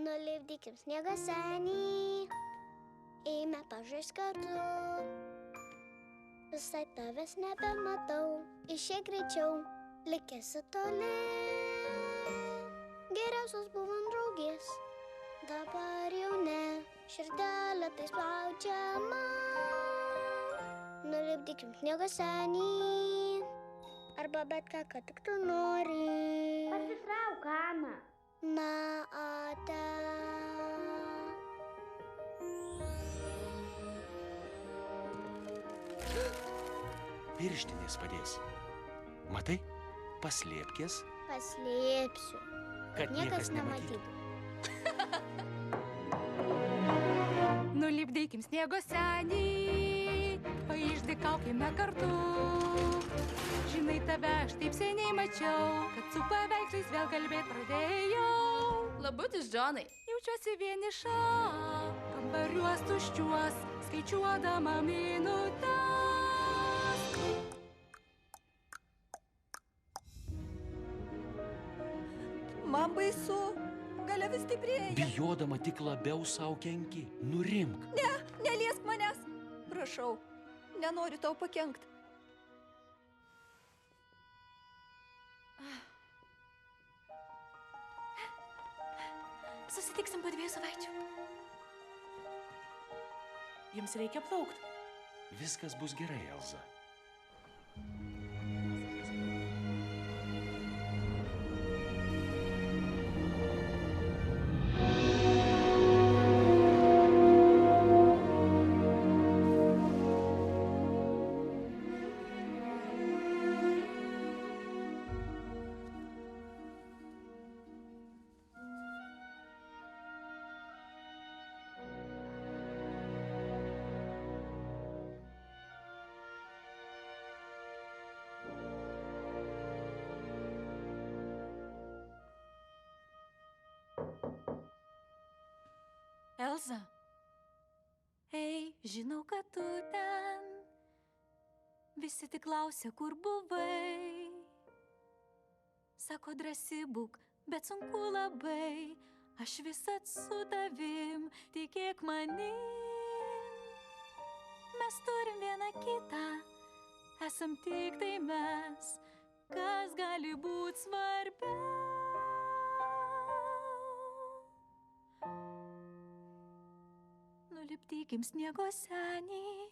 Nulipdykim sniego senį, eime pažaist kartu. Visai tavęs nebematau, išeik greičiau, likėsi toli. Geriausios buvom draugės, dabar jau ne, širdelė tai spaudžiama. Nulipdykim sniego senį, arba bet ką tik tu nori. Pasitrauk, Ana. Na, ate. Pirštinės padės. Matai? Paslėpkės, Paslėpsiu, kad niekas nematytų. Nulipdykim sniego senį, paišdykaukime kartu. Žinai, tave aš taip seniai mačiau, kad su paveikslais vėl kalbėt pradėjau. Labutis, Džonai. Jaučiuosi vieniša, kambariuos tuščiuos, skaičiuodama minutės. Man baisu, galia vis stiprėja. Bijodama tik labiau savo kenki. Nurimk. Ne, neliesk manęs. Prašau, nenoriu tau pakenkt. Susitiksim po 2 savaičių. Jums reikia plaukt. Viskas bus gerai, Elza. Elza. Ei, žinau, kad tu ten. Visi tik klausia, kur buvai. Sako, drąsi būk, bet sunku labai. Aš visad su tavim, tikėk manim. Mes turim vieną kitą, esam tik tai mes. Kas gali būt svarbiau? Nulipdykim sniego senį,